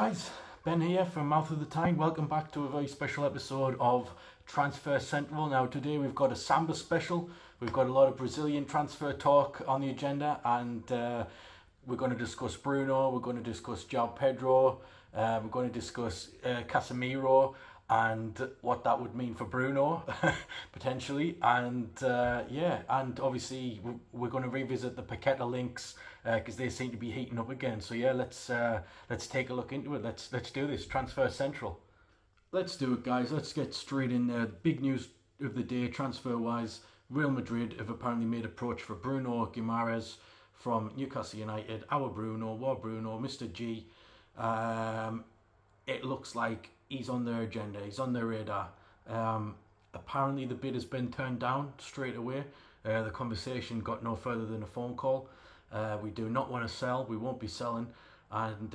guys, Ben here from Mouth of the Tyne. Welcome back to a very special episode of Transfer Central. Now today we've got a Samba Special. We've got a lot of Brazilian transfer talk on the agenda, and we're going to discuss Bruno, we're going to discuss Joao Pedro, we're going to discuss Casemiro and what that would mean for Bruno potentially, and and obviously we're going to revisit the Paqueta links because they seem to be heating up again. So yeah, let's take a look into it. Let's do this. Transfer Central. Let's do it, guys. Let's get straight in there. Big news of the day, transfer wise. Real Madrid have apparently made approach for Bruno Guimaraes from Newcastle United. Our Bruno, Mr. G. It looks like he's on their agenda, he's on their radar. Apparently the bid has been turned down straight away. The conversation got no further than a phone call. We do not want to sell, we won't be selling. And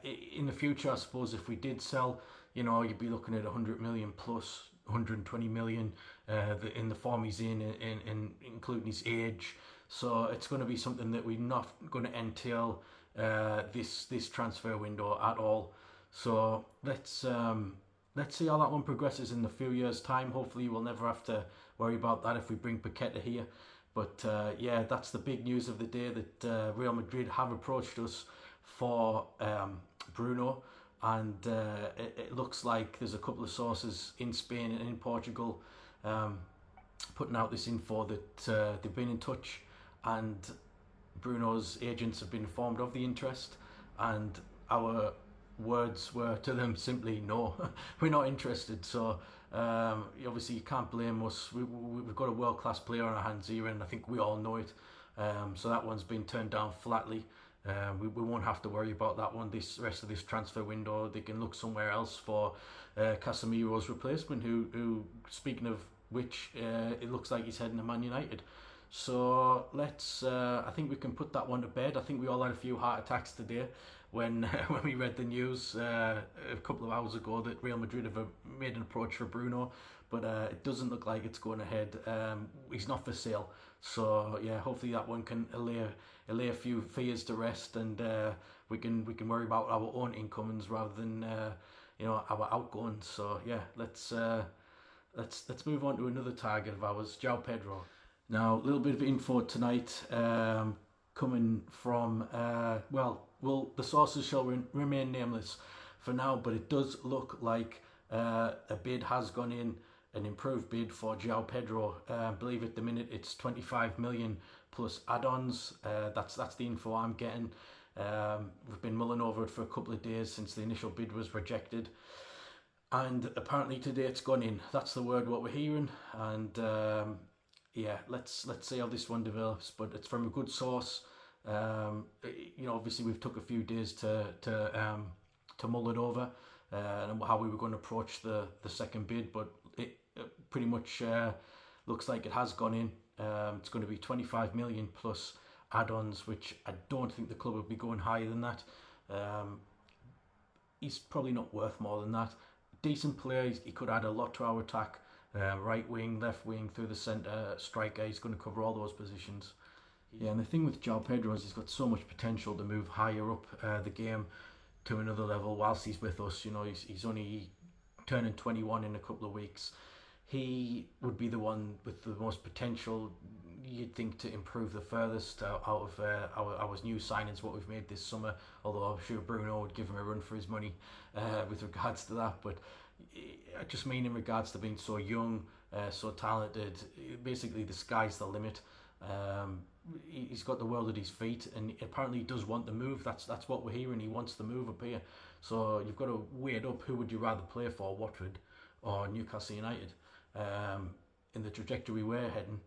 in the future, I suppose if we did sell, you know, you'd be looking at 100 million plus, 120 million in the form he's in including his age. So it's going to be something that we're not going to entail this transfer window at all. So let's see how that one progresses in a few years' time. Hopefully we'll never have to worry about that if we bring Paqueta here. But yeah, that's the big news of the day, that Real Madrid have approached us for Bruno, and it looks like there's a couple of sources in Spain and in Portugal putting out this info that they've been in touch, and Bruno's agents have been informed of the interest, and our words were to them simply no, we're not interested. So obviously you can't blame us. We've got a world-class player on our hands here, and I think we all know it. So that one's been turned down flatly. We won't have to worry about that one this rest of this transfer window. They can look somewhere else for Casemiro's replacement, who speaking of which, it looks like he's heading to Man United. So let's I think we can put that one to bed. I think we all had a few heart attacks today when when we read the news a couple of hours ago that Real Madrid have made an approach for Bruno, but it doesn't look like it's going ahead. He's not for sale. So yeah, hopefully that one can allay a few fears to rest, and we can worry about our own incomings rather than our outgoings. So yeah, let's move on to another target of ours, Joao Pedro. Now, a little bit of info tonight coming from, the sources shall remain nameless for now, but it does look like a bid has gone in, an improved bid for Joao Pedro. I believe at the minute it's 25 million plus add-ons. That's the info I'm getting. We've been mulling over it for a couple of days since the initial bid was rejected, and apparently today it's gone in. That's the word what we're hearing, and yeah, let's see how this one develops, but it's from a good source. Obviously we've took a few days to mull it over and how we were going to approach the second bid, but it pretty much looks like it has gone in. It's going to be 25 million plus add-ons, which I don't think the club will be going higher than that. He's probably not worth more than that. Decent player, he could add a lot to our attack. Right wing, left wing, through the centre, striker. He's going to cover all those positions. Yeah, and the thing with Joao Pedro is he's got so much potential to move higher up the game to another level whilst he's with us. You know, he's only turning 21 in a couple of weeks. He would be the one with the most potential, you'd think, to improve the furthest out of our new signings, what we've made this summer, although I'm sure Bruno would give him a run for his money with regards to that. But I just mean in regards to being so young, so talented, basically the sky's the limit. He's got the world at his feet, and apparently he does want the move. That's what we're hearing. He wants the move up here. So you've got to weigh it up. Who would you rather play for, Watford or Newcastle United? In the trajectory we're heading,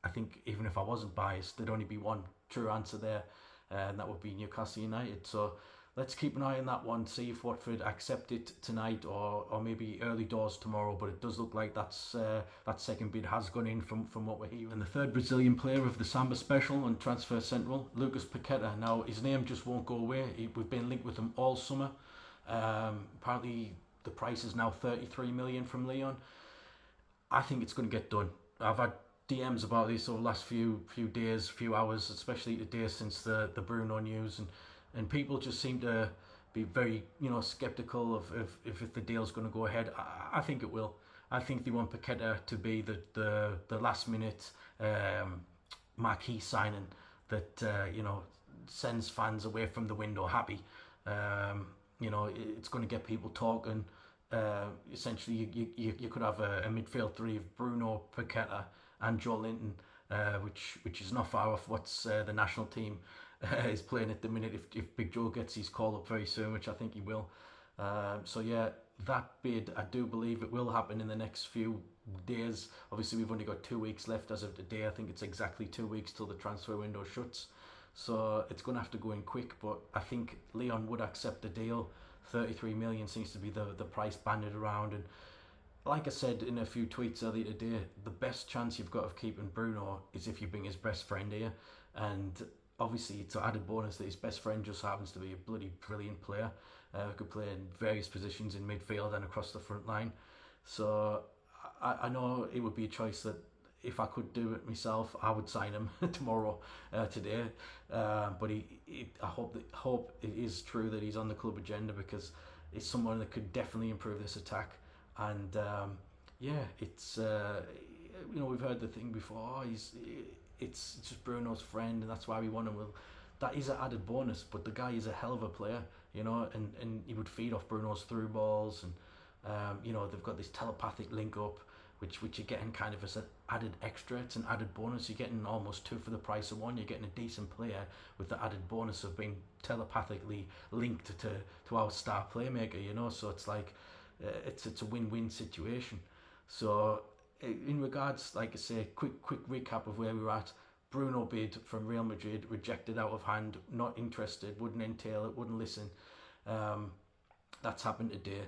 I think even if I wasn't biased, there'd only be one true answer there, and that would be Newcastle United. So let's keep an eye on that one, see if Watford accept it tonight or maybe early doors tomorrow. But it does look like that second bid has gone in from what we're hearing. And the third Brazilian player of the Samba Special on Transfer Central, Lucas Paqueta. Now, his name just won't go away. We've been linked with him all summer. Apparently the price is now 33 million from Lyon. I think it's going to get done. I've had DMs about this over the last few days, few hours, especially today since the Bruno news, and people just seem to be very, sceptical of if the deal's going to go ahead. I think it will. I think they want Paqueta to be the last minute marquee signing that sends fans away from the window happy. It's going to get people talking. Essentially, you could have a midfield three of Bruno, Paqueta, and Joe Linton, which is not far off what's the national team is playing at the minute. If Big Joe gets his call up very soon, which I think he will. So yeah, that bid, I do believe it will happen in the next few days. Obviously, we've only got 2 weeks left as of today. I think it's exactly 2 weeks till the transfer window shuts. So it's going to have to go in quick, but I think Leon would accept the deal. 33 million seems to be the price banded around, and like I said in a few tweets earlier today, the best chance you've got of keeping Bruno is if you bring his best friend here, and obviously it's an added bonus that his best friend just happens to be a bloody brilliant player who could play in various positions in midfield and across the front line. So I know it would be a choice that if I could do it myself, I would sign him today. But I hope it is true that he's on the club agenda, because it's someone that could definitely improve this attack. And it's we've heard the thing before. It's just Bruno's friend, and that's why we want him. Well, that is an added bonus, but the guy is a hell of a player, and he would feed off Bruno's through balls, and they've got this telepathic link up, which you're getting kind of as an added extra. It's an added bonus. You're getting almost two for the price of one. You're getting a decent player with the added bonus of being telepathically linked to our star playmaker. So it's like it's a win-win situation. So in regards, like I say, quick recap of where we're at. Bruno bid from Real Madrid, rejected out of hand, not interested, wouldn't entail it, wouldn't listen. That's happened today.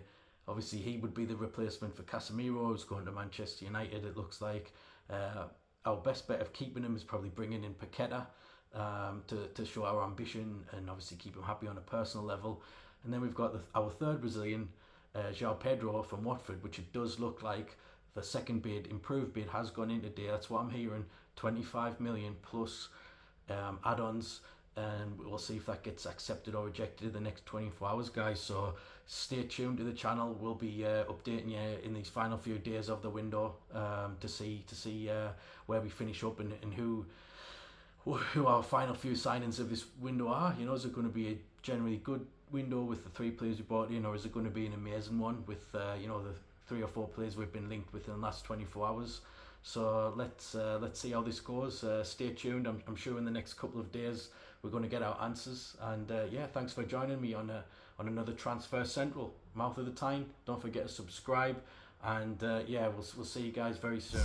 Obviously, he would be the replacement for Casemiro, who's going to Manchester United, it looks like. Our best bet of keeping him is probably bringing in Paqueta to show our ambition and obviously keep him happy on a personal level. And then we've got our third Brazilian, Joao Pedro from Watford, which it does look like the second bid, improved bid, has gone in today. That's what I'm hearing. 25 million plus add-ons. And we'll see if that gets accepted or rejected in the next 24 hours, guys. So stay tuned to the channel. We'll be updating you in these final few days of the window to see where we finish up and who our final few signings of this window are. Is it going to be a generally good window with the 3 players we brought in, or is it going to be an amazing one with the 3 or 4 players we've been linked with in the last 24 hours? So let's see how this goes. Stay tuned. I'm sure in the next couple of days we're going to get our answers. And thanks for joining me on another Transfer Central. Mouth of the Tyne. Don't forget to subscribe. And we'll see you guys very soon.